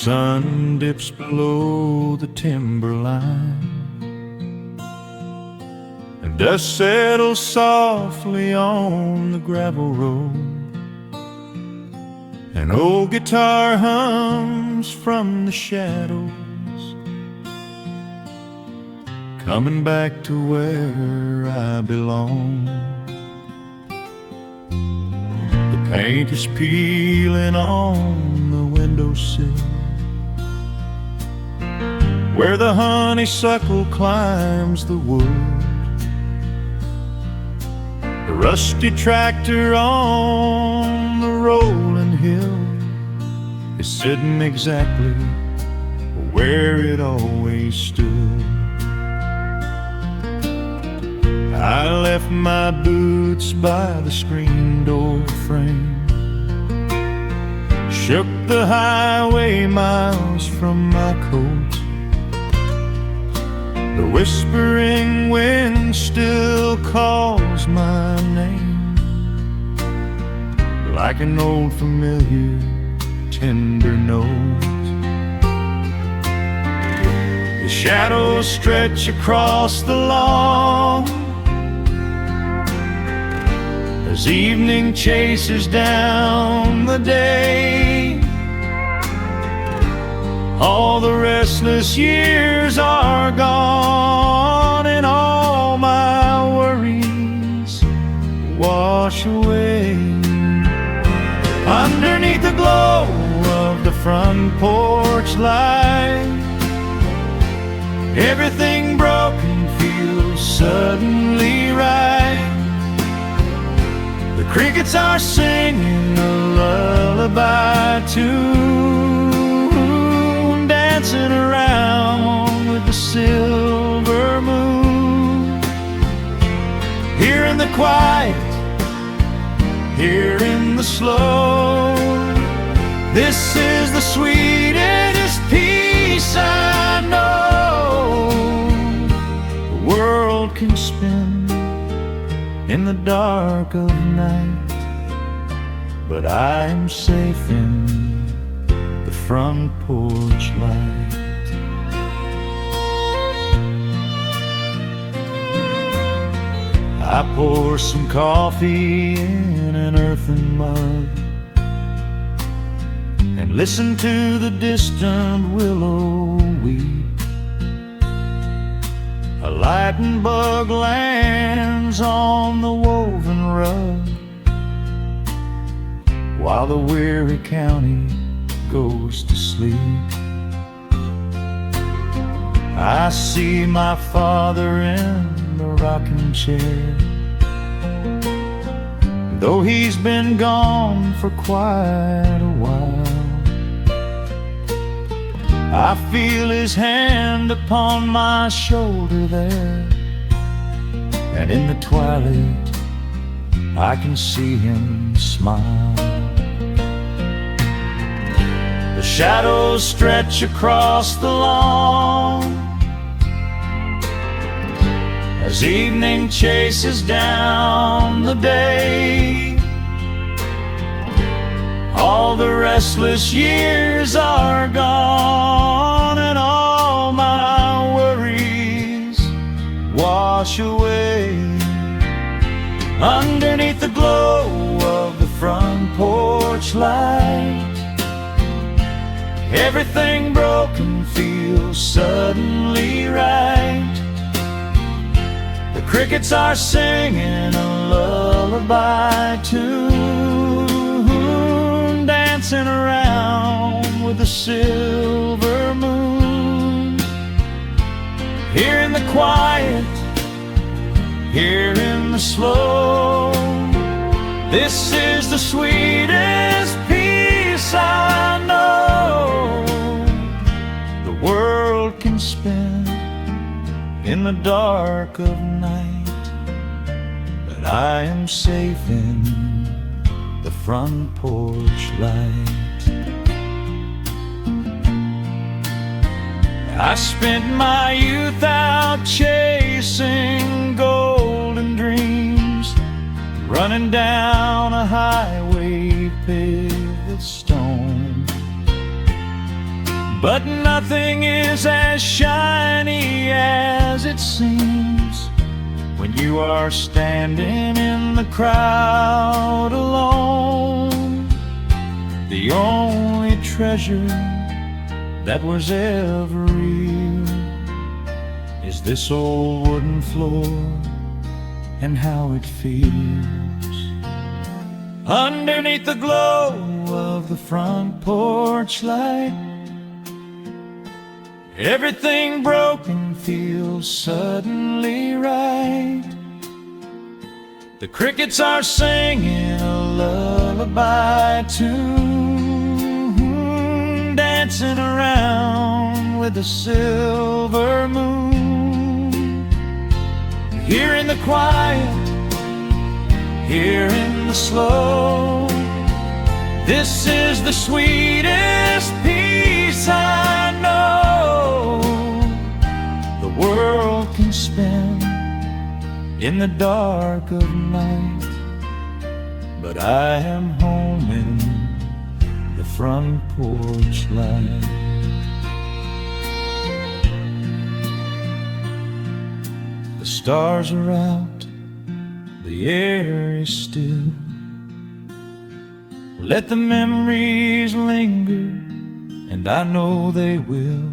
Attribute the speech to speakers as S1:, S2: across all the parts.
S1: sun dips below the timberline, and dust settles softly on the gravel road. An old guitar hums from the shadows, coming back to where I belong. The paint is peeling on the windowsill, where the honeysuckle climbs the wood. The rusty tractor on the rolling hill is sitting exactly where it always stood. I left my boots by the screen door frame, shook the highway miles from my coat. The whispering wind still calls my name, like an old familiar tender note. The shadows stretch across the lawn as evening chases down the day. All the restless years are gone, and all my worries wash away. Underneath the glow of the front porch light, everything broken feels suddenly right. The crickets are singing a lullaby tune, dancing around with the silver moon. Here in the quiet, here in the slow, this is the sweetest peace I know. The world can spin in the dark of night, but I am safe in the front porch light. I pour some coffee in an earthen mug and listen to the distant willow weep. A lightning bug lands on the woven rug, while the weary county goes to sleep. I see my father in the rocking chair, though he's been gone for quite a while. I feel his hand upon my shoulder there, and in the twilight I can see him smile. The shadows stretch across the lawn as evening chases down the day. All the restless years are gone, and all my worries wash away. Underneath the glow of the front porch light, everything broken feels suddenly right. The crickets are singing a lullaby tune, dancing around with the silver moon. Here in the quiet, here in the slow, this is the sweetest peace I know. The world can spin in the dark of night, but I am safe in the front porch light. I spent my youth out chasing golden dreams, running down a highway paved with stone. but nothing is as shiny as it seems when you are standing in the crowd alone. The only treasure that was ever real is this old wooden floor and how it feels. Underneath the glow of the front porch light, everything broken feels suddenly right. The crickets are singing a lullaby tune, dancing around with the silver moon. Here in the quiet, here in the slow, this is the sweetest peace I know the world can spend in the dark of night. But I am home in the front porch light. The stars are out, the air is still. Let the memories linger, and I know they will.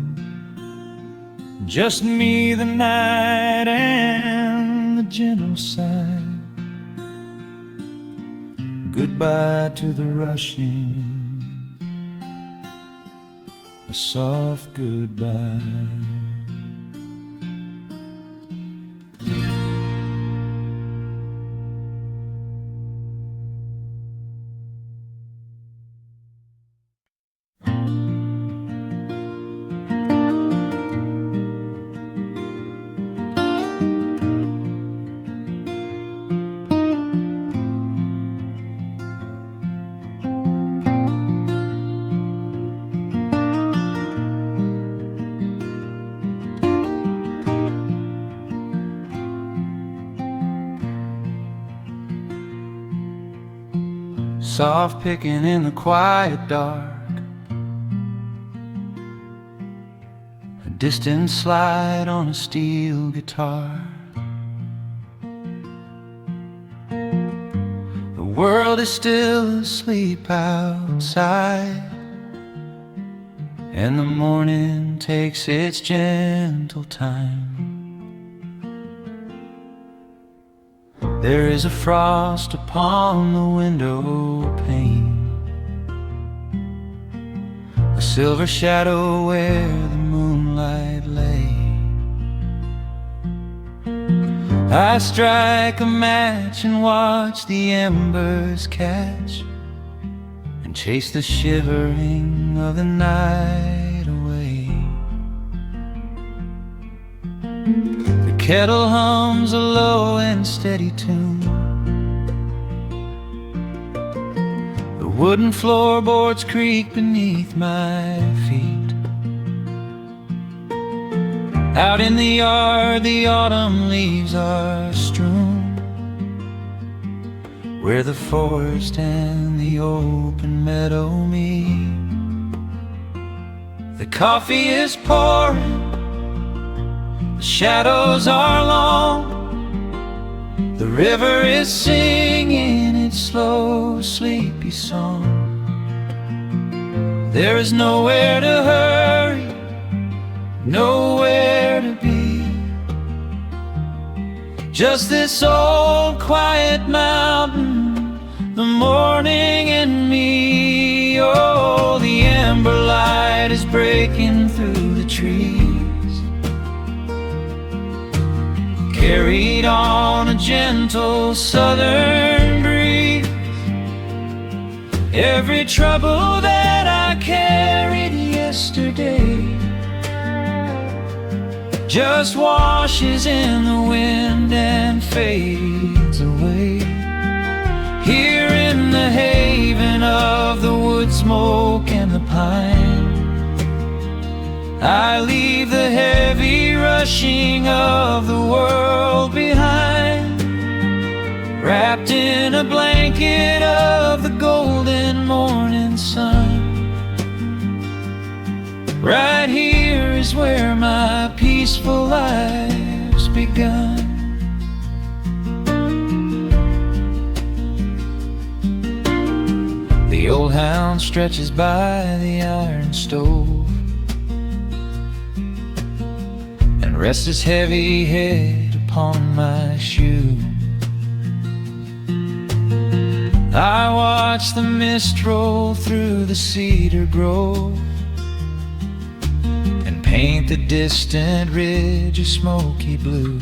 S1: Just me, the night, and the gentle sigh. Goodbye to the rushing, a soft goodbye. Soft picking in the quiet dark, a distant slide on a steel guitar. The world is still asleep outside, and the morning takes its gentle time. There is a frost upon the window pane, a silver shadow where the moonlight lay. I strike a match and watch the embers catch, and chase the shivering of the night away. The kettle hums a low and steady tune, the wooden floorboards creak beneath my feet. Out in the yard, the autumn leaves are strewn, where the forest and the open meadow meet. The coffee is pouring, the shadows are long, the river is singing its slow, sleepy song. There is nowhere to hurry, nowhere to be, just this old quiet mountain, the morning and me. Oh, the amber light is breaking through the trees, carried on a gentle southern breeze. Every trouble that I carried yesterday just washes in the wind and fades away. Here in the haven of the wood smoke and the pine, I leave the heavy rushing of the world behind, wrapped in a blanket of the golden morning sun. Right here is where my peaceful life's begun. The old hound stretches by the iron stove and rests his heavy head upon my shoe. I watch the mist roll through the cedar grove and paint the distant ridge a smoky blue.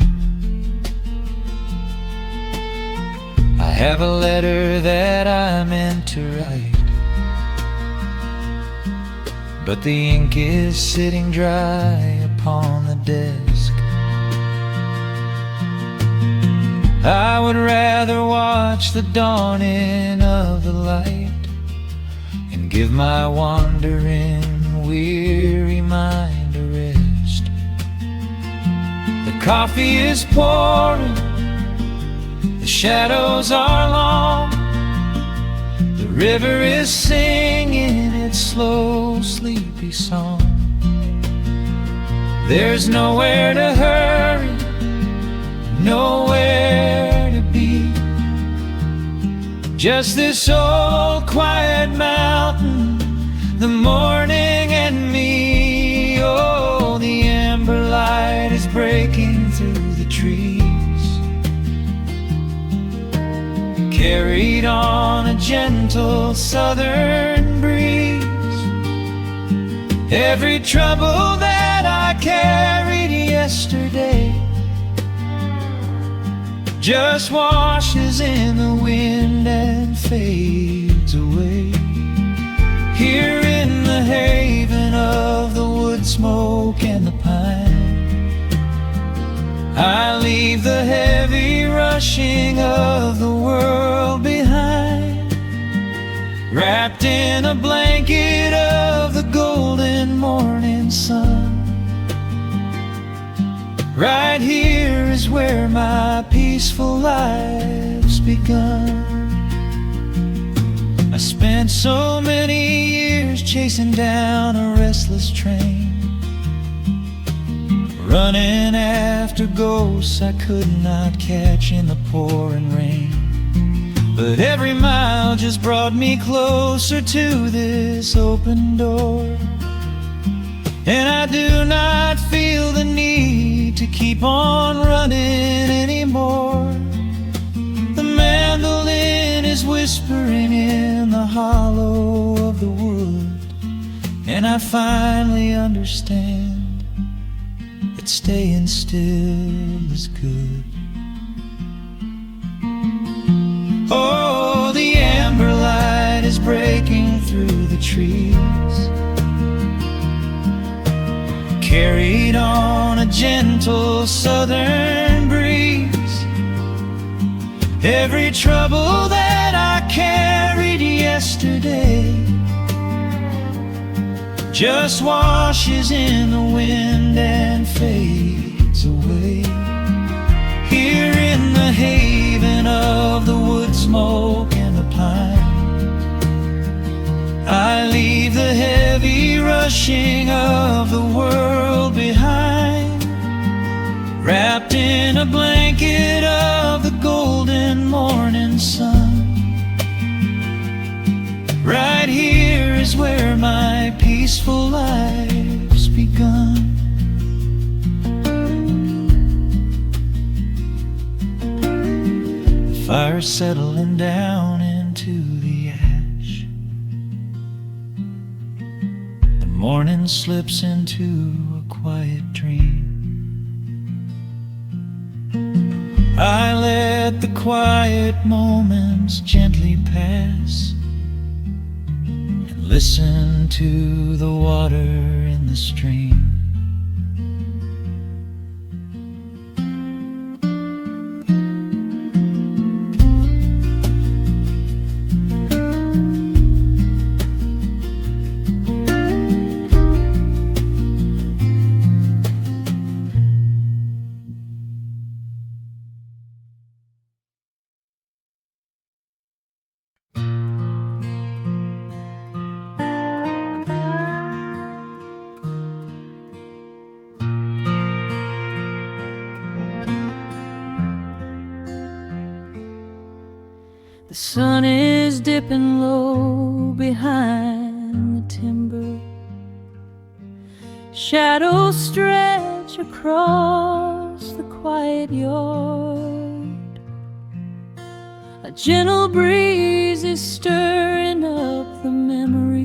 S1: I have a letter that I meant to write, but the ink is sitting dry upon the desk. I would rather watch the dawning of the light and give my wandering, weary mind a rest. The coffee is pouring, the shadows are long, the river is singing its slow, sleepy song. There's nowhere to hurry, nowhere to be, just this old quiet mountain, the morning and me. Oh, the amber light is breaking through the trees, carried on a gentle southern breeze. Every trouble that I carried yesterday just washes in the wind and fades away. Here in the haven of the wood smoke and the pine, I leave the heavy rushing of the world behind, wrapped in a blanket of the golden morning sun. Right here is where my peaceful life's begun. I spent so many years chasing down a restless train, running after ghosts I could not catch in the pouring rain. But every mile just brought me closer to this open door, and I do not feel the need to keep on running anymore. The mandolin is whispering in the hollow of the wood, and I finally understand that staying still is good. Oh, the amber light is breaking through the trees, carried on a gentle southern breeze. Every trouble that I carried yesterday just washes in the wind and fades away. Here in the haven of the wood smoke and the pine, I leave the heavy rushing of the world behind, wrapped in a blanket of the golden morning sun. Right here is where my peaceful life's begun. The fire's settling down into the ash, the morning slips into a quiet dream. I let the quiet moments gently pass and listen to the water in the stream.
S2: The sun is dipping low behind the timber. Shadows stretch across the quiet yard. A gentle breeze is stirring up the memory,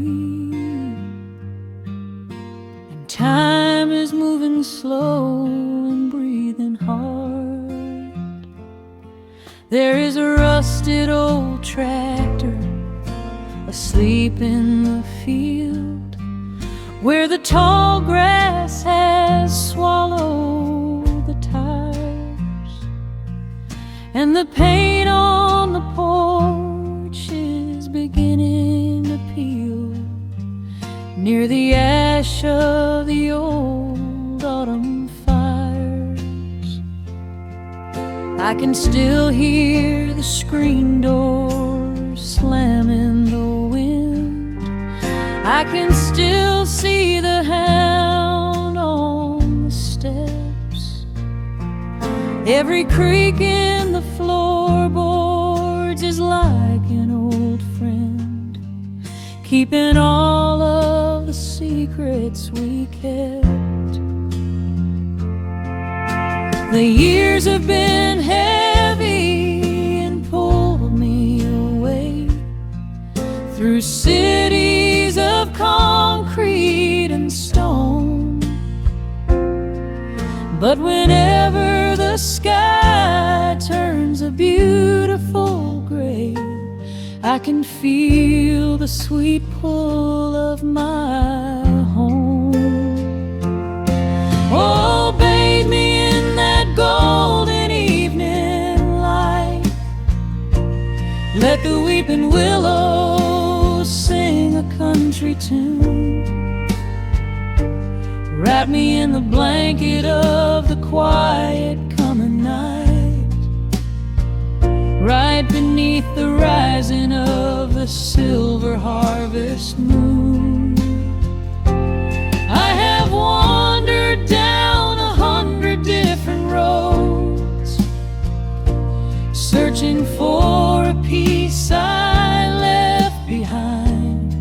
S2: and time is moving slow and breathing hard. There is a rusted old tractor asleep in the field, where the tall grass has swallowed the tires, and the paint on the porch is beginning to peel near the ash of the old autumn fires. I can still hear the screen door slam in the wind. I can still see the hound on the steps. Every creak in the floorboards is like an old friend, keeping all of the secrets we kept. The years have been heavy and pulled me away through cities of concrete and stone. But whenever the sky turns a beautiful gray, I can feel the sweet pull of my home. Oh, bathe me in that golden evening light. Let the weeping willows sing a country tune. Wrap me in the blanket of the quiet coming night, right beneath the rising of the silver harvest moon. I have wandered down 100 different roads, searching for a piece I left behind.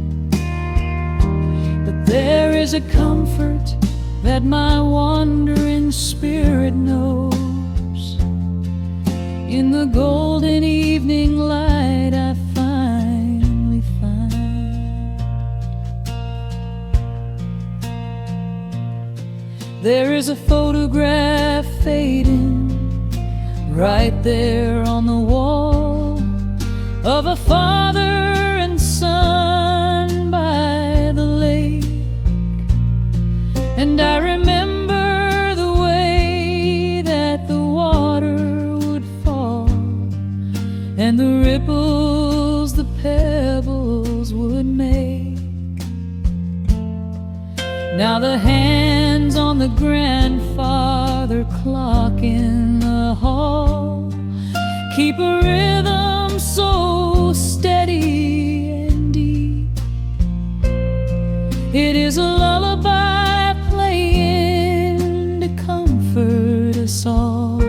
S2: But there is a comfort that my wandering spirit knows. In the golden evening light I finally find. There is a photograph fading right there on the wall, of a father and son by the lake. And I remember the way that the water would fall, and the ripples the pebbles would make. Now the hands on the grandfather clock in the hall keep a rhythm so steady and deep. It is a lullaby playing to comfort us all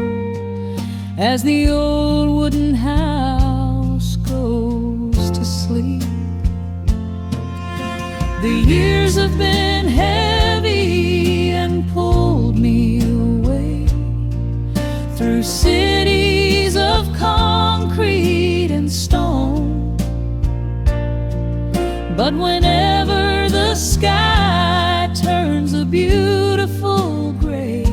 S2: as the old wooden house goes to sleep. The years have been heavy and pulled me away through cities of concrete and stone. But whenever the sky turns a beautiful gray,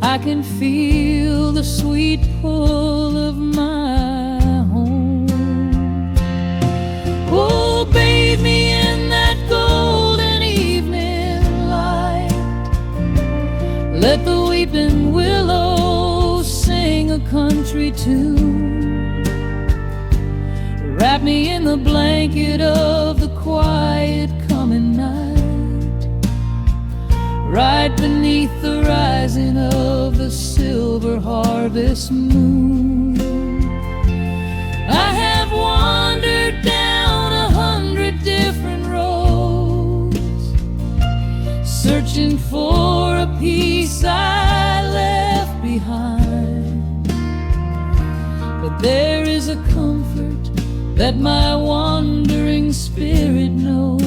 S2: I can feel the sweet pull of my home. Oh, bathe me in that golden evening light. Let the weeping willows sing a country tune. Wrap me in the blanket of the quiet coming night, right beneath the rising of the silver harvest moon. I have wandered down 100 different roads, searching for a piece I left behind. But there is a comfort that my wandering spirit knows.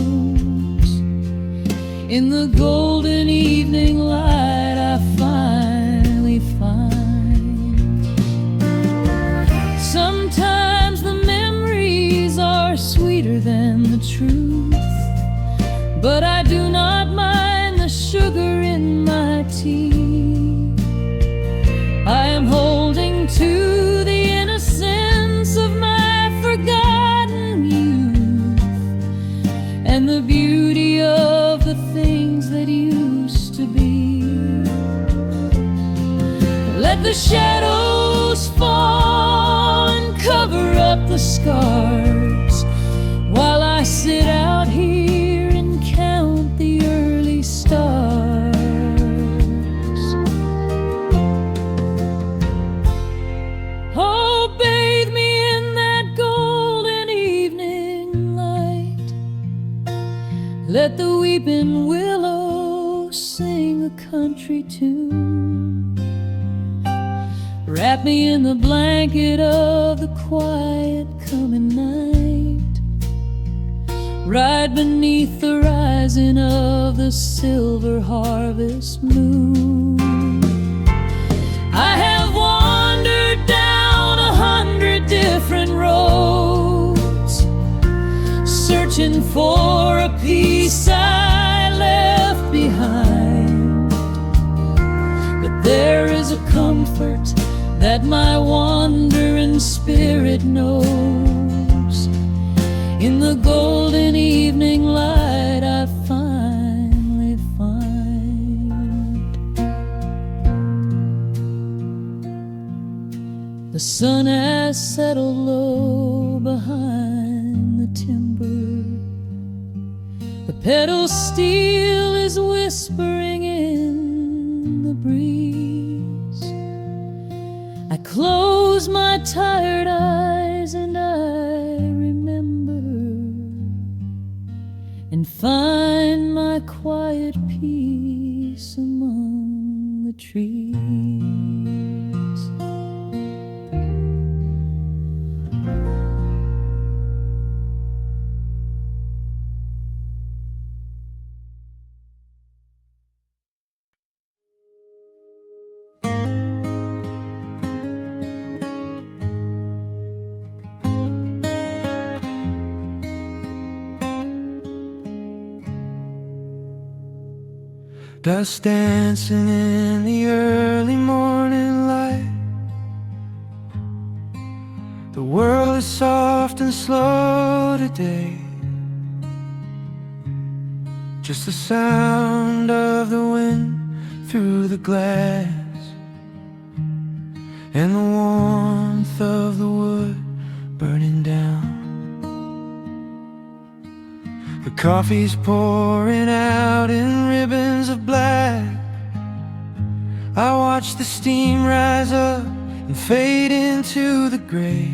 S2: In the golden evening light I finally find. Sometimes the memories are sweeter than the truth, but I do not mind the sugar in my tea. I am holding to the innocence of my forgotten youth, and the beauty of the things that used to be. Let the shadows fall and cover up the scars, while I sit out here and count the early stars. Oh, bathe me in that golden evening light. Let the weeping willow sing a country tune. Wrap me in the blanket of the quiet coming night. Ride beneath the rising of the silver harvest moon. I have wandered down 100 different roads, searching for a piece I left behind. But there is a comfort that my wandering spirit knows. In the golden evening light I finally find. The sun has settled low behind the timber. The pedal steel is whispering in the breeze. I close my tired eyes and I remember, and find my quiet peace among the trees.
S1: Dust dancing in the early morning light. The world is soft and slow today. Just the sound of the wind through the glass, and the warmth of the wood burning down. The coffee's pouring out in ribbons of black. I watch the steam rise up and fade into the gray.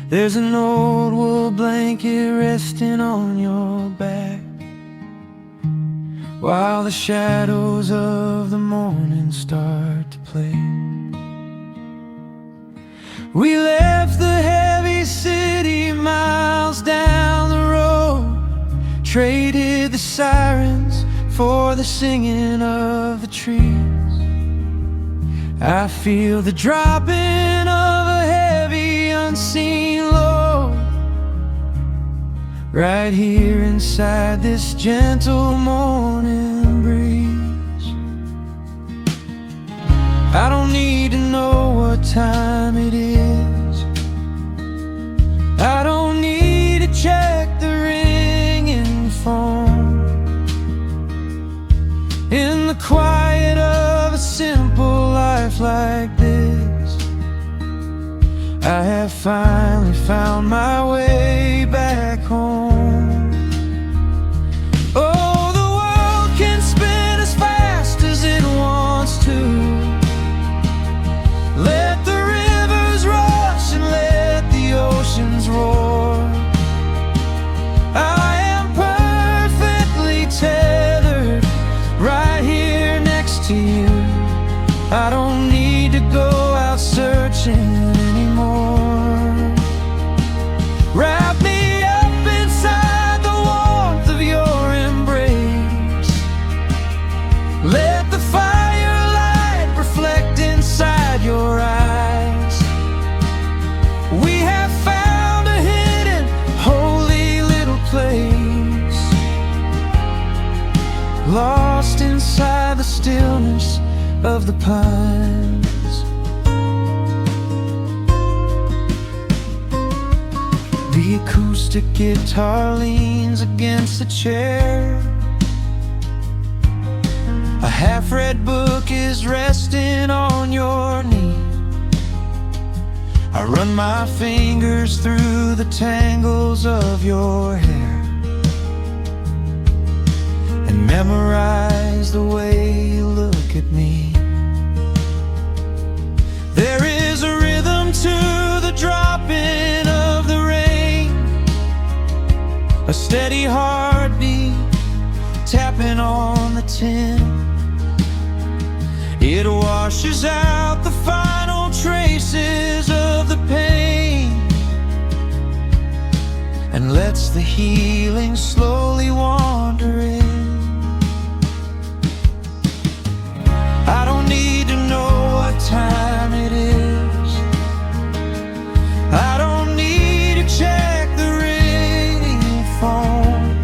S1: There's an old wool blanket resting on your back, while the shadows of the morning start to play. We left the heavy city miles down the road, traded the sirens for the singing of the trees. I feel the dropping of a heavy unseen load right here inside this gentle morning breeze. I don't need to know what time it is. I don't need to check the ringing phone. In the quiet of a simple life like this, I have finally found my way back home. Oh, the world can spin as fast as it wants to. Let the rivers rush and let the oceans roar. I am perfectly tethered right here next to you. I don't need to go out searching anymore. Let the firelight reflect inside your eyes. We have found a hidden, holy little place, lost inside the stillness of the pines. The acoustic guitar leans against the chair. A half-read book is resting on your knee. I run my fingers through the tangles of your hair and memorize the way you look at me. There is a rhythm to the dropping of the rain, a steady heartbeat tapping on the tin. It washes out the final traces of the pain and lets the healing slowly wander in. I don't need to know what time it is. I don't need to check the ringing phone.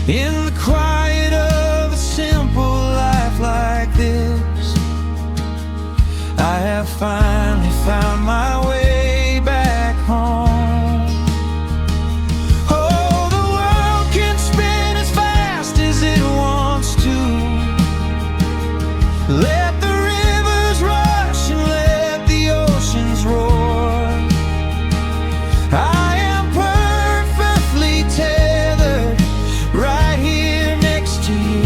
S1: In the quiet of a simple life like this, I have finally found my way back home. Oh, the world can spin as fast as it wants to. Let the rivers rush and let the oceans roar. I am perfectly tethered right here next to you.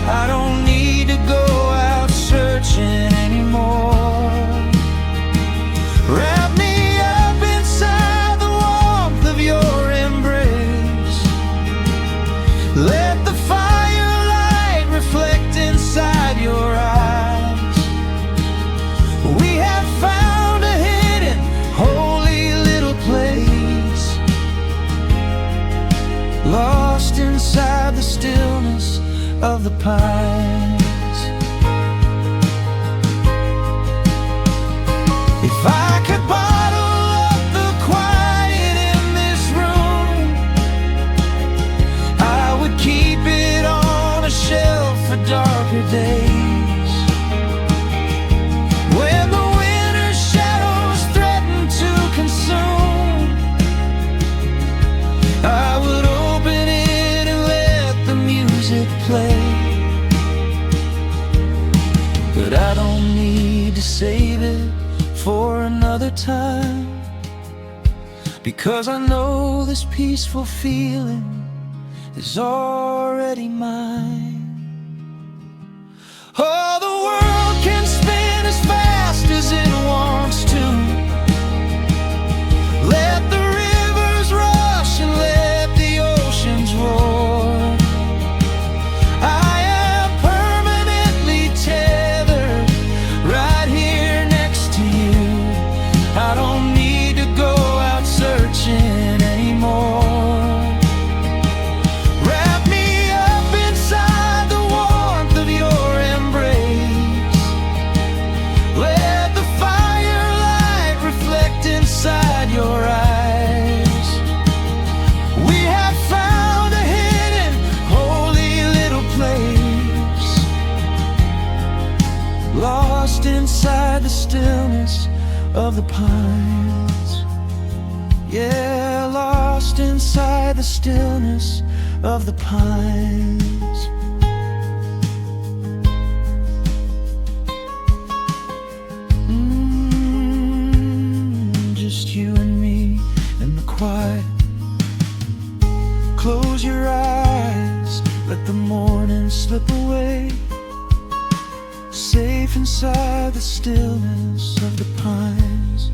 S1: I don't need to go out searching anymore. Wrap me up inside the warmth of your embrace. Let the firelight reflect inside your eyes. We have found a hidden, holy little place, lost inside the stillness of the pines. If I could bottle up the quiet in this room, I would keep it on a shelf for darker days. When the winter's shadows threaten to consume, I would open it and let the music play. But I don't need to save it for another time, because I know this peaceful feeling is already mine. Oh, the world can spin as fast as it wants to. Let the rivers rush and let the oceans roar. I am permanently tethered right here next to you. I don't need to go out searching anymore. Wrap me up inside the warmth of your embrace. Let the firelight reflect inside your eyes. We have found a hidden, holy little place, lost inside the stillness of the pines. Yeah, lost inside the stillness of the pines. Just you and me in the quiet. Close your eyes, let the morning slip away, safe inside the stillness of the pines.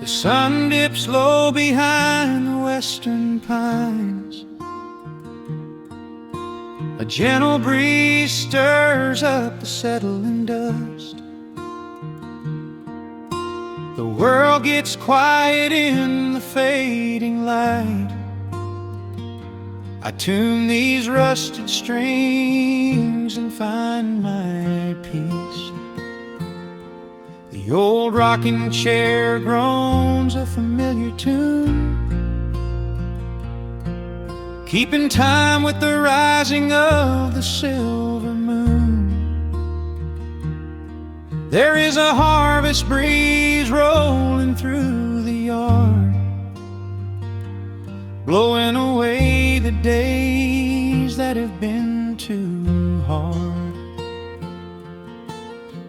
S1: The sun dips low behind the western pines. A gentle breeze stirs up the settling dust. The world gets quiet in the fading light. I tune these rusted strings and find my peace. The old rocking chair groans a familiar tune, keeping time with the rising of the silver moon. There is a harvest breeze rolling through the yard, blowing away the days that have been too hard.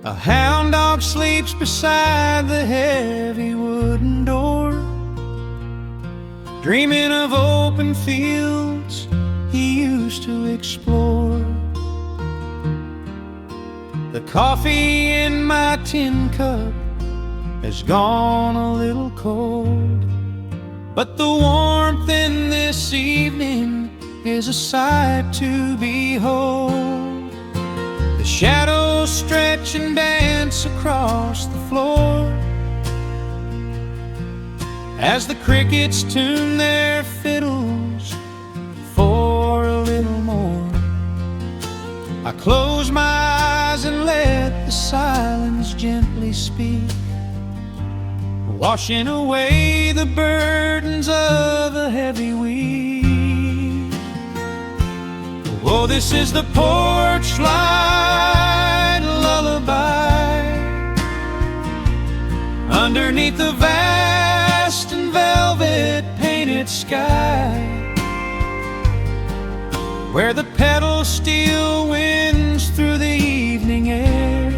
S1: A hound dog sleeps beside the heavy wooden door, dreaming of open fields he used to explore. The coffee in my tin cup has gone a little cold, but the warmth in this evening is a sight to behold. The shadows stretch and dance across the floor as the crickets tune their fiddles for a little more. I close my eyes and let the silence gently speak, washing away the burdens of a heavy week. Oh, this is the porch light lullaby underneath the vast and velvet painted sky, where the pedal steel winds through the evening air,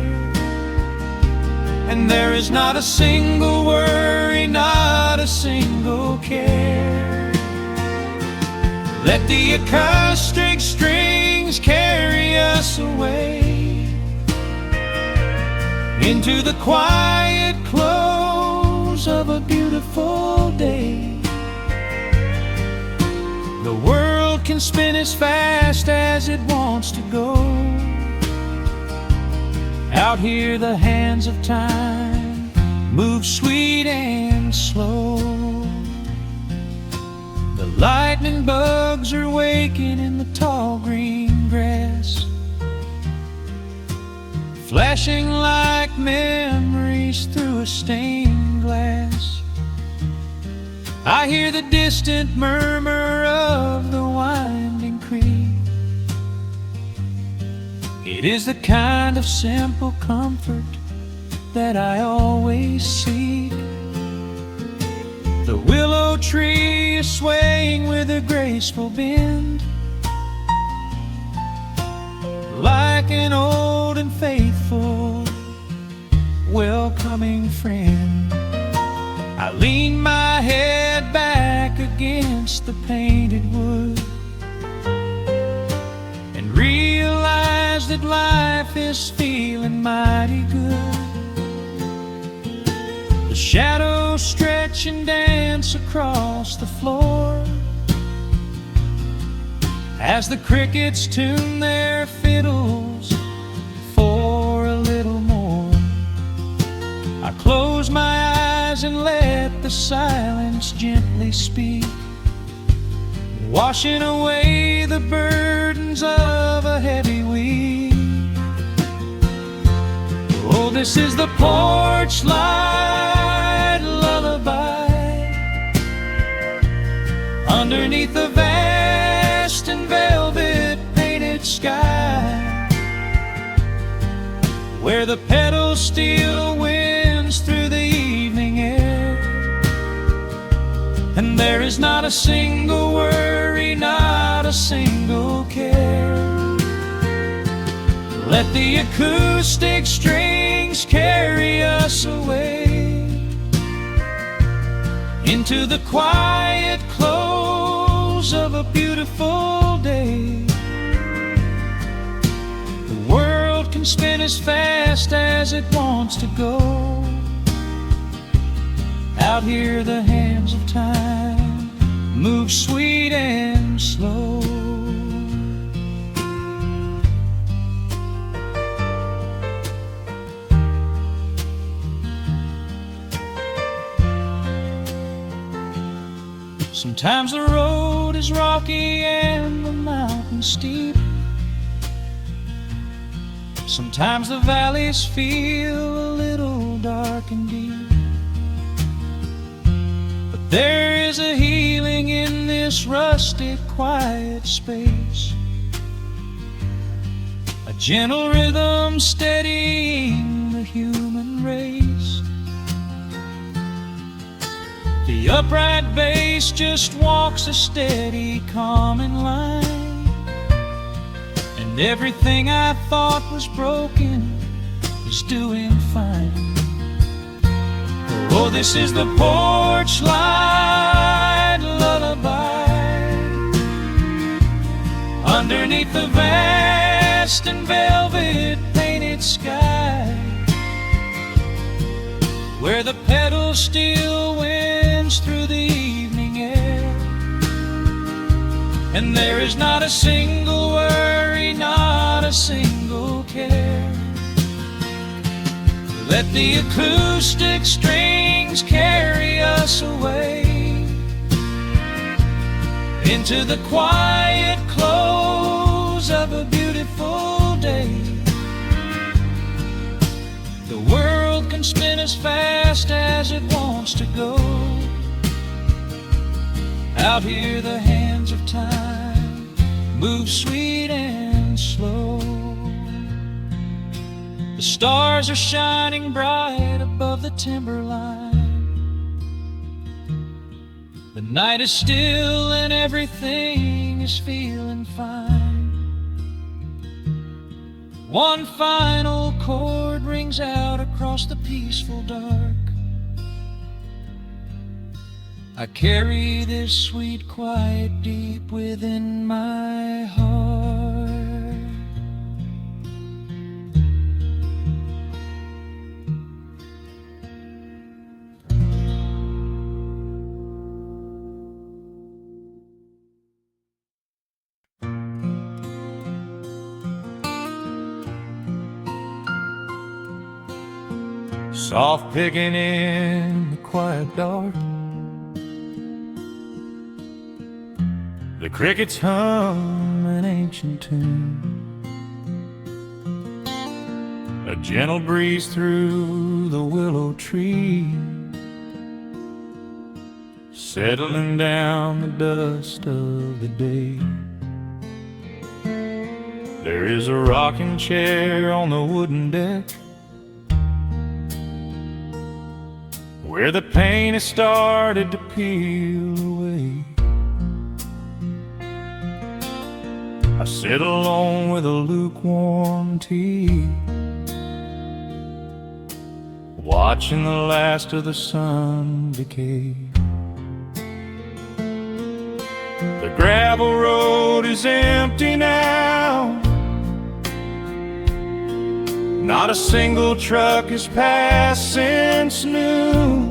S1: and there is not a single worry, not a single care. Let the acoustic strings carry us away into the quiet close of a beautiful day. The world can spin as fast as it wants to go. Out here the hands of time move sweet and slow. The lightning bugs are waking in the tall green grass, flashing like memories through a stained glass. I hear the distant murmur of the winding creek. It is the kind of simple comfort that I always seek. The willow tree is swaying with a graceful bend, like an old and faithful welcoming friend. I lean my head back against the painted wood and realize that life is feeling mighty good. The shadows stretch and dance across the floor as the crickets tune their fiddles for a little more. I close my eyes and let the silence gently speak, washing away the burdens of a heavy week. Oh, this is the porch light lullaby underneath the vast and velvet painted sky, where the pedals still winds through the evening air, and there is not a single worry, not a single care. Let the acoustic strings carry us away into the quiet close of a beautiful day. The world can spin as fast as it wants to go. Out here the hands of time move sweet and slow. Sometimes the road is rocky and the mountain steep. Sometimes the valleys feel a little dark and deep. But there is a healing in this rustic, quiet space, a gentle rhythm steadying the human race. The upright bass just walks a steady, calming line, and everything I thought was broken is doing fine. Oh, this is the porch light lullaby underneath the vast and velvet painted sky, where the pedal still winds through the evening air, and there is not a single worry, not a single care. Let the acoustic strings carry us away into the quiet close of a beautiful day. The world can spin as fast as it wants to go. Out here the hands of time move sweet and slow. The stars are shining bright above the timberline. The night is still and everything is feeling fine. One final chord rings out across the peaceful dark. I carry this sweet quiet deep within my heart. Soft picking in the quiet dark, the crickets hum an ancient tune, a gentle breeze through the willow tree, settling down the dust of the day. There is a rocking chair on the wooden deck, where the paint has started to peel away. I sit alone with a lukewarm tea, watching the last of the sun decay. The gravel road is empty now, not a single truck has passed since noon.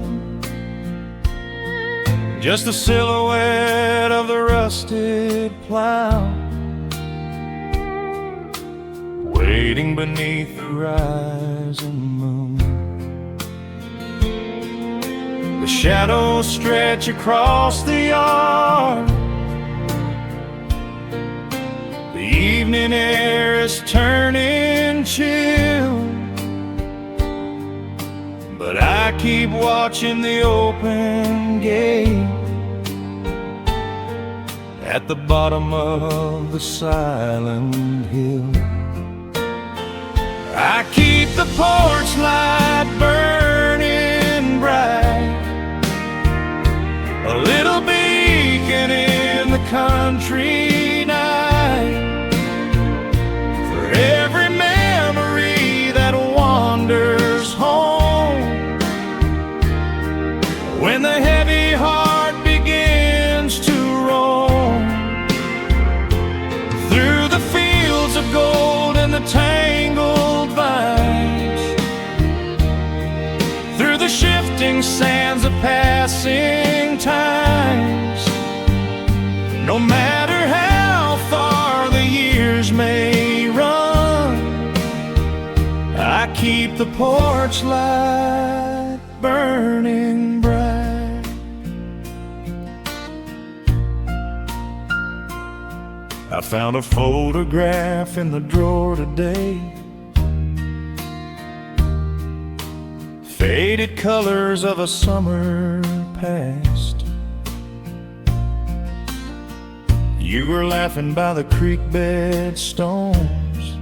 S1: Just the silhouette of the rusted plow, waiting beneath the rising moon. The shadows stretch across the yard, the evening air is turning chill, but I keep watching the open gate at the bottom of the silent hill. I keep the porch light burning bright, a little beacon in the country night, for every memory that wanders home, when the heavy heart begins to roam through the fields of gold and the tangled vines, through the shifting shifting sands of passing times. No matter how far the years may run, I keep the porch light burning bright. I found a photograph in the drawer today, faded colors of a summer past. You were laughing by the creek bed stones.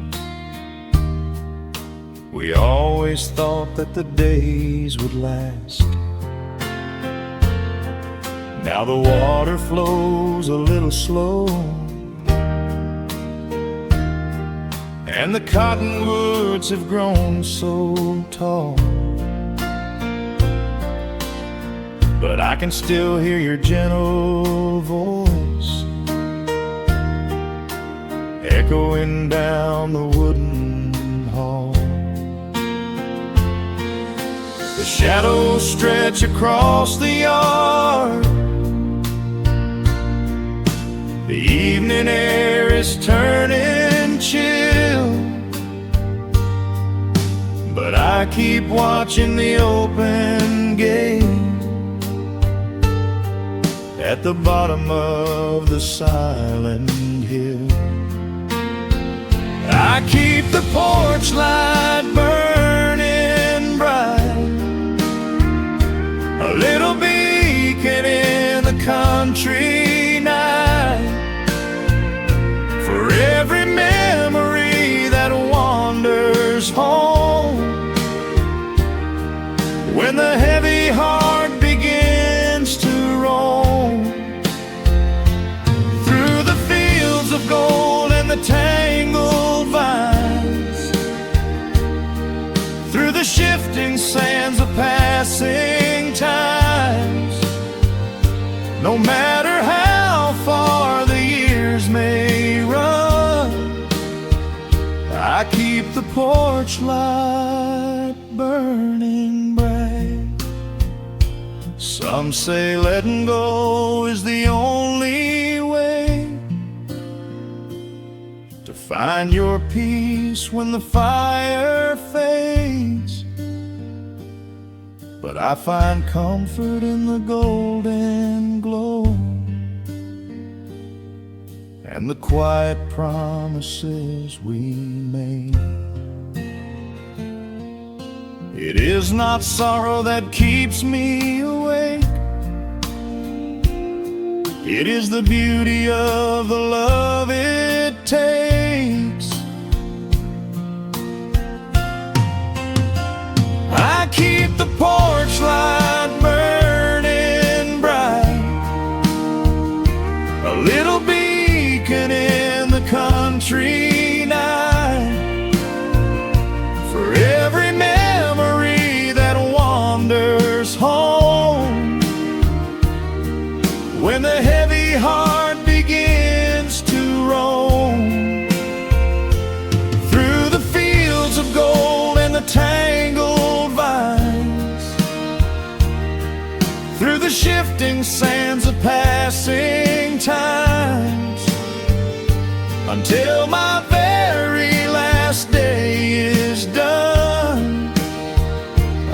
S1: We always thought that the days would last. Now the water flows a little slow, and the cottonwoods have grown so tall. But I can still hear your gentle voice echoing down the wooden hall. The shadows stretch across the yard. The evening air is turning chill, but I keep watching the open gate at the bottom of the silent hill. I keep the porch light burning bright, a little beacon in the country night, for every memory that wanders home. When the heavy heart begins to roam through the fields of gold and the tangled vines, through the shifting sands of passing times, no matter how far the years may run, I keep the porch light burning bright. Some say letting go is the only way to find your peace when the fire fades, but I find comfort in the golden glow and the quiet promises we made. It is not sorrow that keeps me awake, it is the beauty of the love it takes. I keep the porch light burning bright, a little beacon in the country night, for every memory that wanders home. When the heavy heart begins to roam through the fields of gold and the tangled vines, through the shifting sands of passing times, until my very last day is done,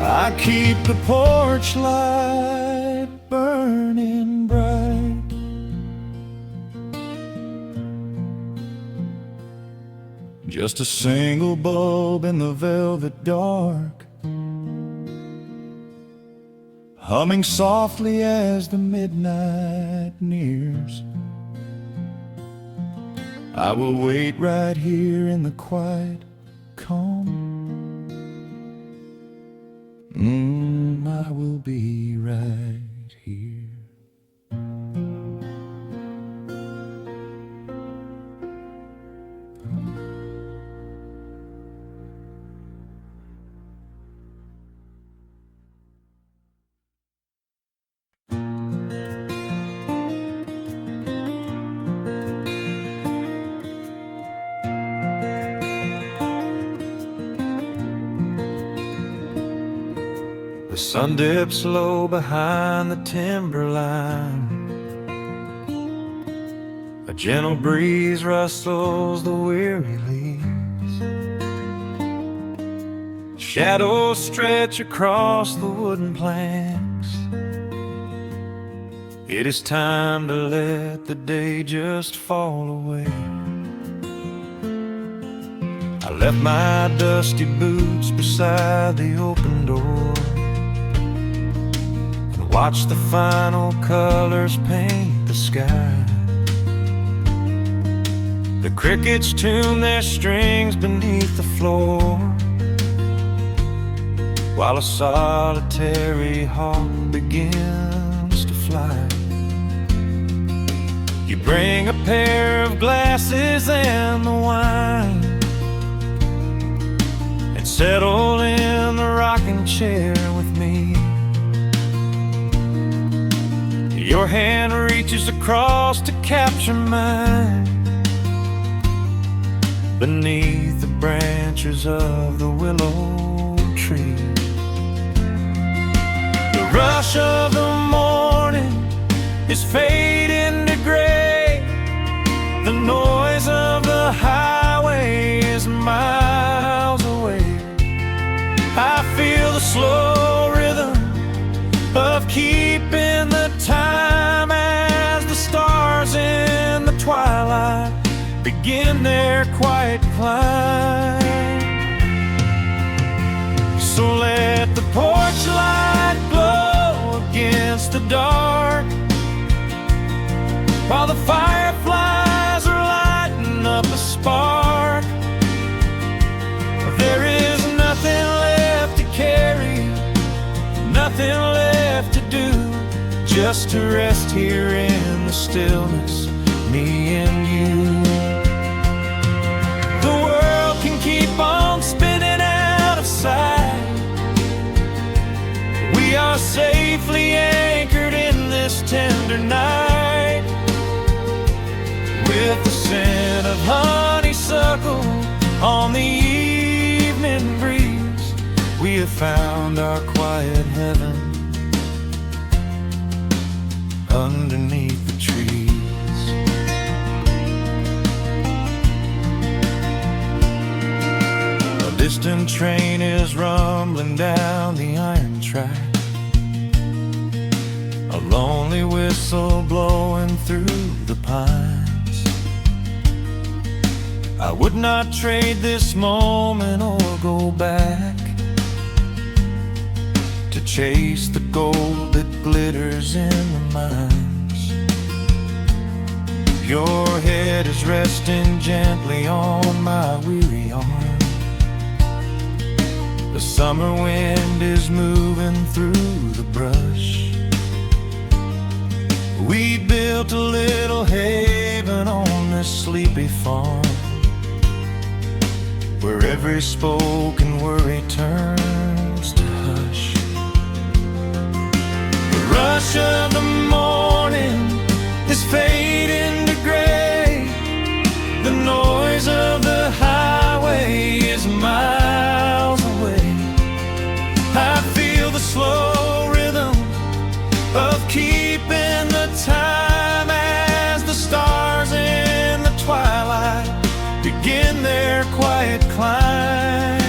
S1: I keep the porch light burning bright. Just a single bulb in the velvet dark, humming softly as the midnight nears. I will wait right here in the quiet calm. I will be right here. The sun dips low behind the timberline. A gentle breeze rustles the weary leaves. Shadows stretch across the wooden planks. It is time to let the day just fall away. I left my dusty boots beside the open door and watched the final colors paint the sky. The crickets tune their strings beneath the floor, while a solitary hawk begins to fly. You bring a pair of glasses and the wine, and settle in the rocking chair with me. Your hand reaches across to capture mine, beneath the branches of the willow tree. The rush of the morning is fading to gray. The noise of the highway is miles away. I feel the slow rhythm of keeping the time as the stars in the twilight begin their quiet climb. So let the porch light glow against the dark, while the fireflies are lighting up a spark. There is nothing left to carry, nothing left to do, just to rest here in the stillness, me and you. The world can keep on spinning out of sight. We are safely anchored in this tender night. With the scent of honeysuckle on the evening breeze, we have found our quiet heaven underneath the trees. A distant train is rumbling down the iron track, a lonely whistle blowing through the pines. I would not trade this moment or go back to chase the gold that glitters in the mines. Your head is resting gently on my weary arm. The summer wind is moving through the brush. We built a little haven on this sleepy farm, where every spoken worry turns to hush. The rush of the morning is fading to gray. The noise of the highway is miles away. I feel the slow rhythm of keeping the time as the stars in the twilight begin their quiet climb.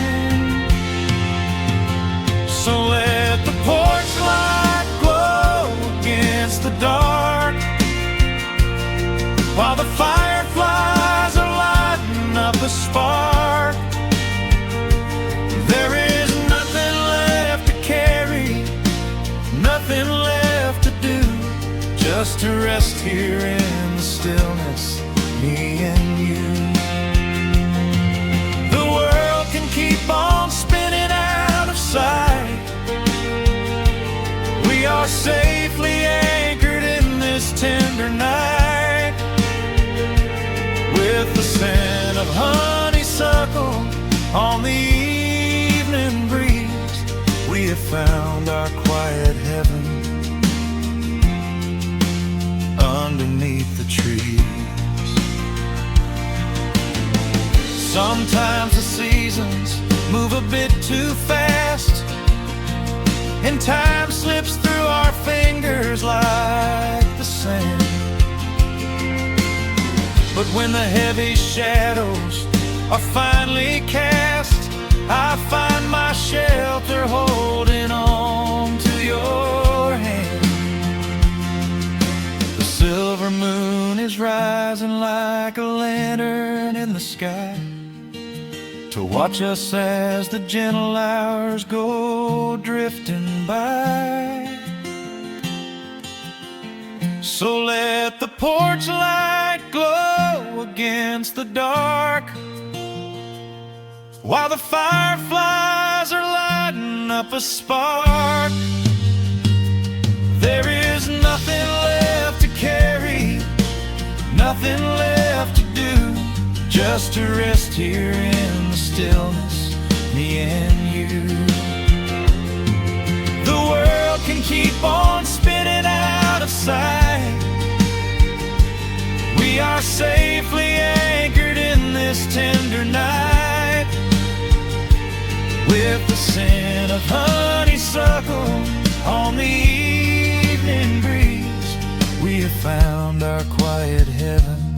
S1: So let the porch light glow against the dark, while the fireflies are lighting up a spark. There is nothing left to carry, nothing left to do, just to rest here in the stillness, me and you. Keep on spinning out of sight. We are safely anchored in this tender night. With the scent of honeysuckle on the evening breeze, we have found our quiet heaven underneath the trees. Sometimes the seasons move a bit too fast, and time slips through our fingers like the sand. But when the heavy shadows are finally cast, I find my shelter holding on to your hand. The silver moon is rising like a lantern in the sky to watch us as the gentle hours go drifting by. So let the porch light glow against the dark, while the fireflies are lighting up a spark. There is nothing left to carry, nothing left to do, just to rest here in the stillness, me and you. The world can keep on spinning out of sight. We are safely anchored in this tender night. With the scent of honeysuckle on the evening breeze, we have found our quiet heaven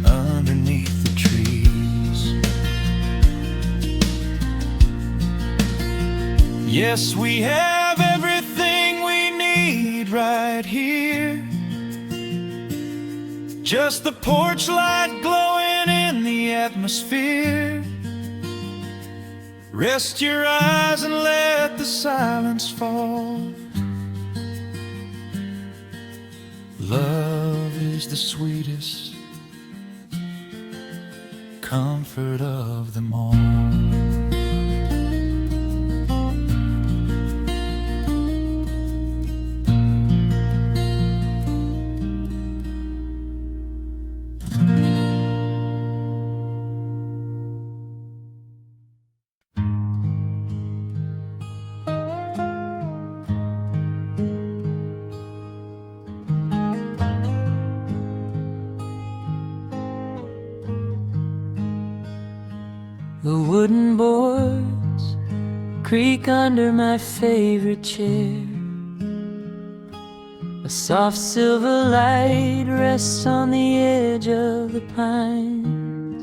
S1: underneath the trees. Yes, we have everything we need right here. Just the porch light glowing in the atmosphere. Rest your eyes and let the silence fall. Love is the sweetest comfort of them all.
S2: The wooden boards creak under my favorite chair. A soft silver light rests on the edge of the pines.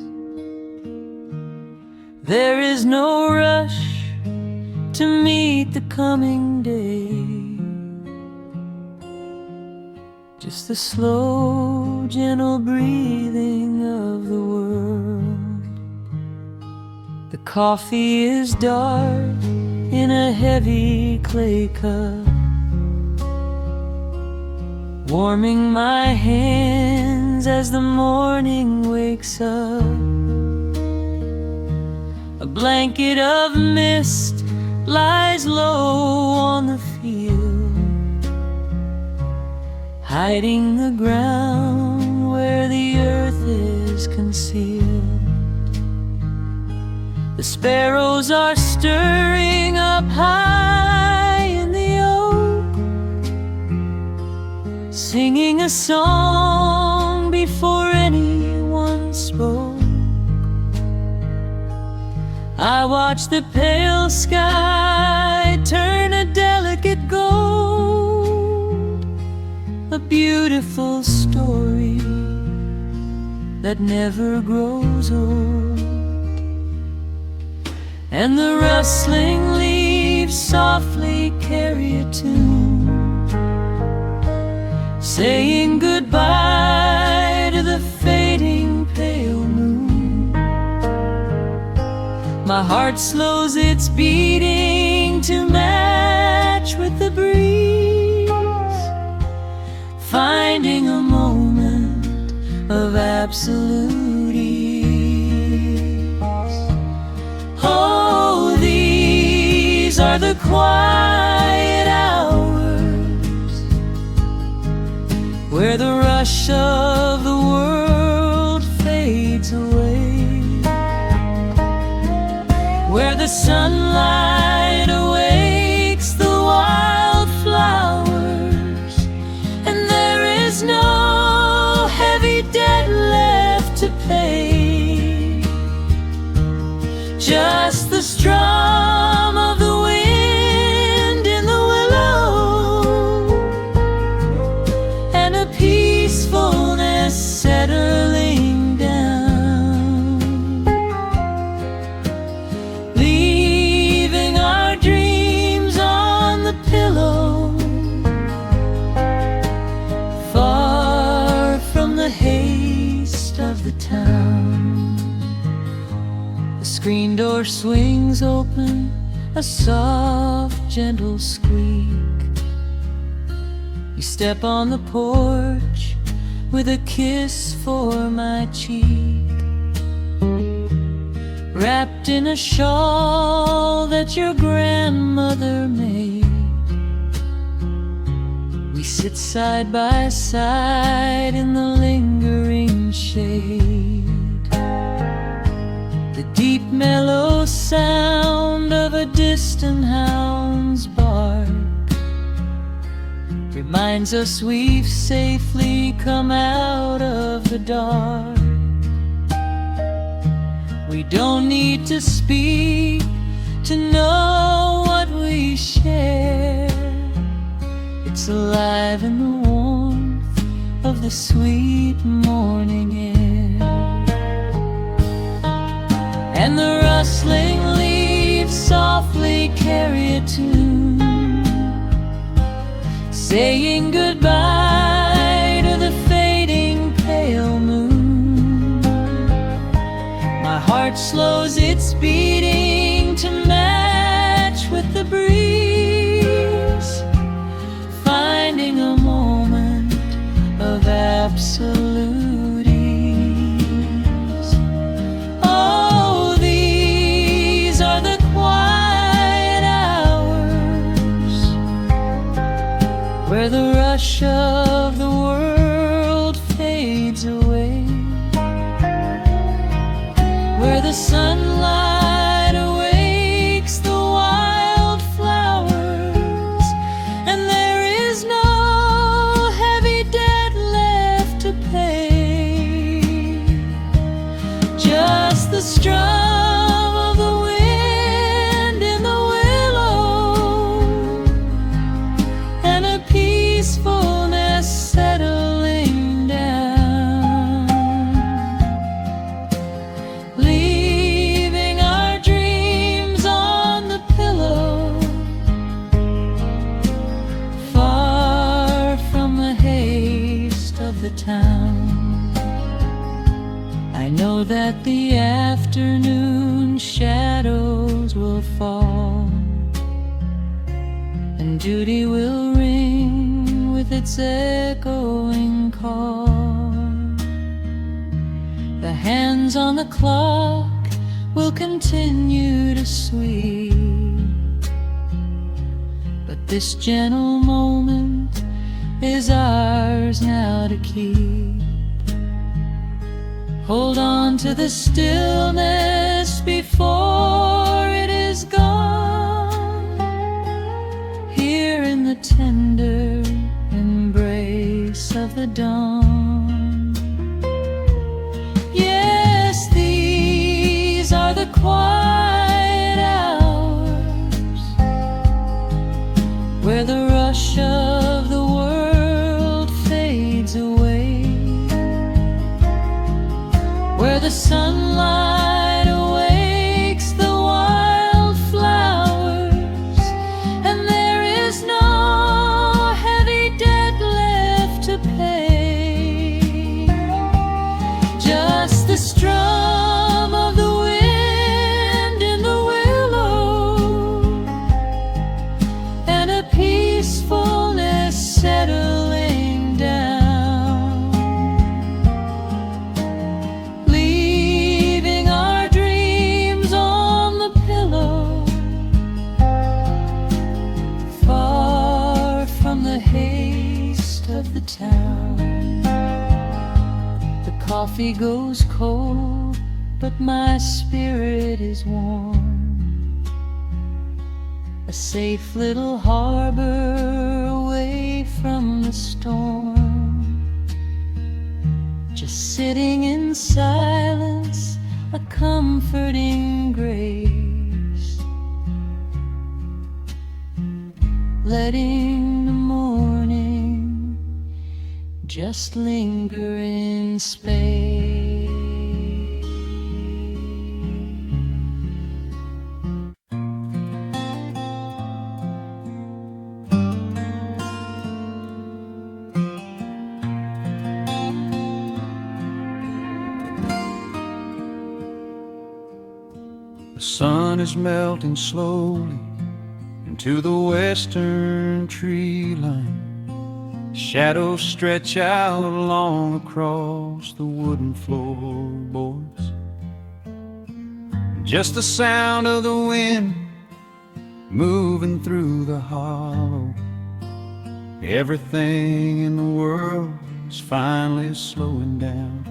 S2: There is no rush to meet the coming day, just the slow, gentle breathing of the world. The coffee is dark in a heavy clay cup, warming my hands as the morning wakes up. A blanket of mist lies low on the field, hiding the ground where the earth is concealed. The sparrows are stirring up high in the oak, singing a song before anyone spoke. I watch the pale sky turn a delicate gold, a beautiful story that never grows old. And the rustling leaves softly carry a tune, saying goodbye to the fading pale moon. My heart slows its beating to match with the breeze, finding a moment of absolute ease. Oh, these are the quiet hours where the rush of the world fades away, where the sunlight awakes the wildflowers, and there is no heavy debt left to pay, just the strum of the screen door swings open, a soft, gentle squeak. You step on the porch with a kiss for my cheek, wrapped in a shawl that your grandmother made. We sit side by side in the lingering shade. The deep mellow sound of a distant hound's bark reminds us we've safely come out of the dark. We don't need to speak to know what we share. It's alive in the warmth of the sweet morning air. And the rustling leaves softly carry a tune, saying goodbye to the fading pale moon. My heart slows its beating to match with the breeze, finding a moment of absolute ease. Oh, these are the quiet hours where the rush of the world fades away, where the sunlight awakes the wildflowers, and there is no heavy debt left to pay. Just the strum of the wind in the willow, and a peacefulness settling down, leaving our dreams on the pillow, far from the haste of the town. I know that the afternoon shadows will fall, and duty will ring with its echoing call. The hands on the clock will continue to sweep, but this gentle moment is ours now to keep. Hold on to the stillness before it is gone, here in the tender embrace of the dawn. Yes, these are the quiet hours where the rush of the world fades away, where the sunlight awakes the wildflowers, and there is no heavy debt left to pay. Just the strum of the wind in the willow, and a peacefulness settling down, leaving our dreams on the pillow, far from the haste of the town. The coffee goes cold, but my spirit is warm, a safe little harbor away from the storm. Just sitting in silence, a comforting grace, letting the morning just linger in space.
S1: sun is melting slowly into the western tree line. Shadows stretch out long across the wooden floorboards. Just the sound of the wind moving through the hollow. Everything in the world is finally slowing down.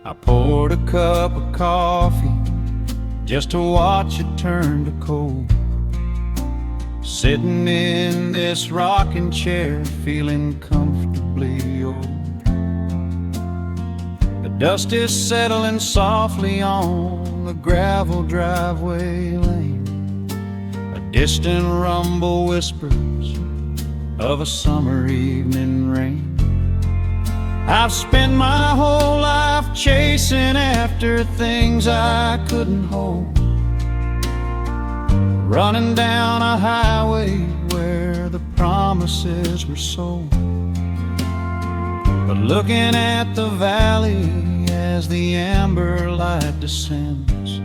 S1: I poured a cup of coffee just to watch it turn to cold. Sitting in this rocking chair, feeling comfortably old. The dust is settling softly on the gravel driveway lane. A distant rumble whispers of a summer evening rain. I've spent my whole life chasing after things I couldn't hold, running down a highway where the promises were sold. But looking at the valley as the amber light descends,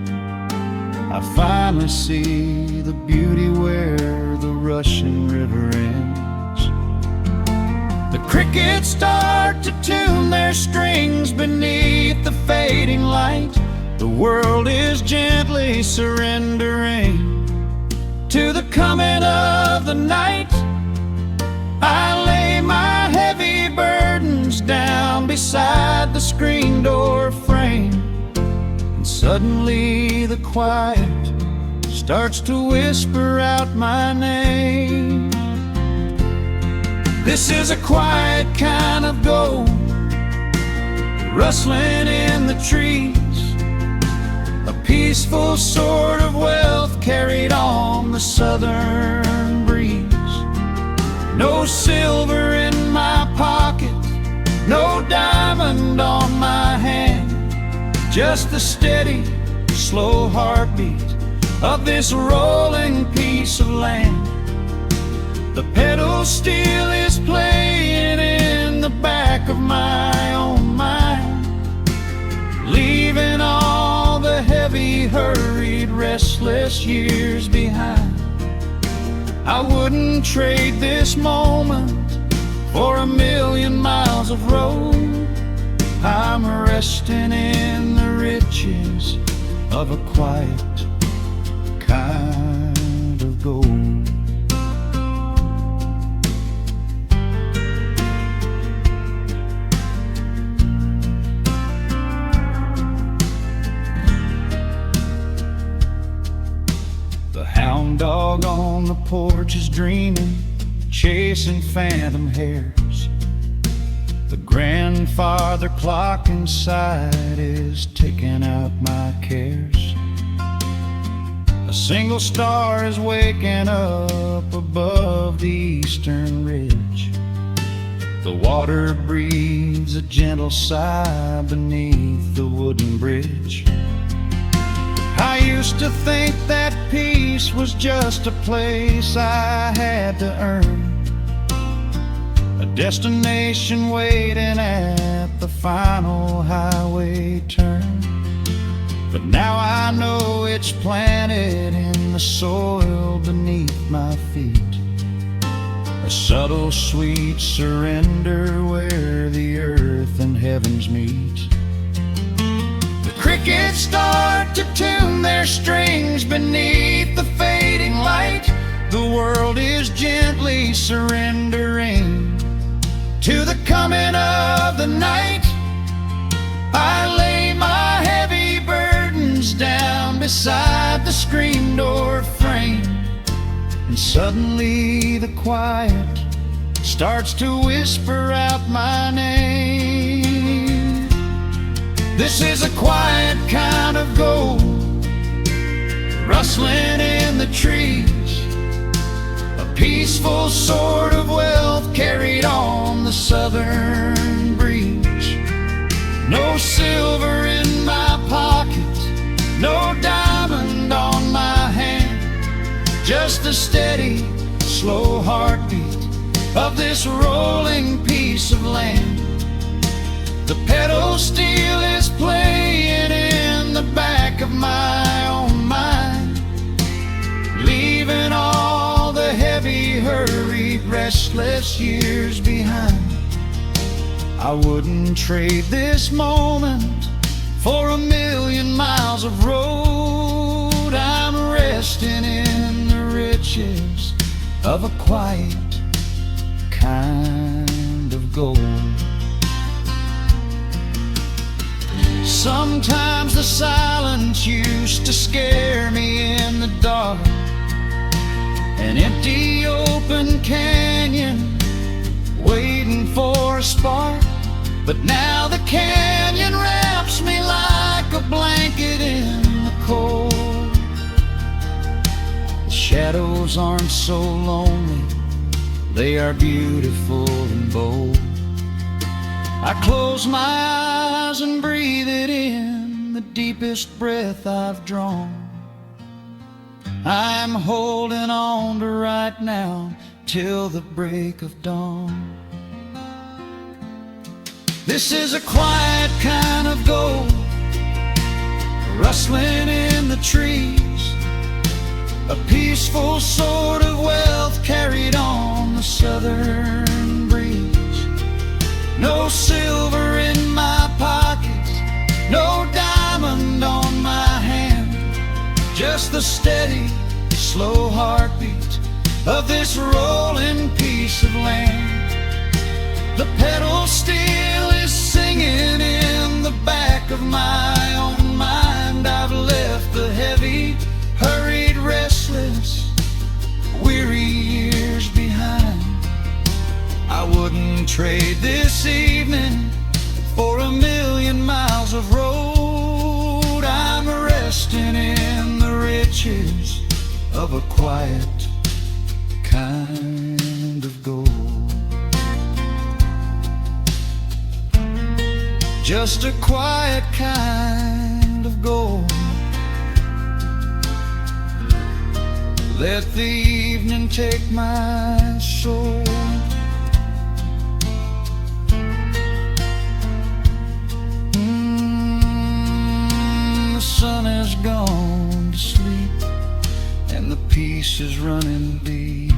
S1: I finally see the beauty where the rushing river ends. The crickets start to tune their strings beneath the fading light. The world is gently surrendering to the coming of the night. I lay my heavy burdens down beside the screen door frame, and suddenly the quiet starts to whisper out my name. This is a quiet kind of gold, rustling in the trees, a peaceful sort of wealth carried on the southern breeze. No silver in my pocket, no diamond on my hand, just the steady, slow heartbeat of this rolling piece of land. The pedal steel is playing in the back of my own mind, leaving all the heavy, hurried, restless years behind. I wouldn't trade this moment for 1,000,000 miles of road. I'm resting in the riches of a quiet kind of gold. The hound dog on the porch is dreaming, chasing phantom hares. The grandfather clock inside is ticking out my cares. A single star is waking up above the eastern ridge. The water breathes a gentle sigh beneath the wooden bridge. I used to think that peace was just a place I had to earn, a destination waiting at the final highway turn. But now I know it's planted in the soil beneath my feet, a subtle, sweet surrender where the earth and heavens meet. Crickets start to tune their strings beneath the fading light. The world is gently surrendering to the coming of the night. I lay my heavy burdens down beside the screen door frame, and suddenly the quiet starts to whisper out my name. This is a quiet kind of gold, rustling in the trees, a peaceful sort of wealth carried on the southern breeze. No silver in my pocket, no diamond on my hand, just the steady, slow heartbeat of this rolling piece of land. The pedal steel is playing in the back back of my own mind, leaving all the heavy, hurried, restless years behind. I wouldn't trade this moment for 1,000,000 miles of road. I'm resting in the riches of a quiet kind of gold. Sometimes the silence used to scare me in the dark, an empty open canyon waiting for a spark. But now the canyon wraps me like a blanket in the cold. The shadows aren't so lonely, they are beautiful and bold. I close my eyes and breathe it in, the deepest breath I've drawn. I'm holding on to right now till the break of dawn. This is a quiet kind of gold, rustling in the trees, a peaceful sort of wealth carried on the southern breeze. No silver in my pockets, no diamond on my hand, just the steady, slow heartbeat of this rolling piece of land. The pedal steel is singing in the back of my own mind. I've left the heavy, hurried, restless, weary years behind. I wouldn't trade this evening for 1,000,000 miles of road. I'm resting in the riches of a quiet kind of gold. Just a quiet kind of gold. Let the evening take my soul. The sun has gone to sleep and the peace is running deep.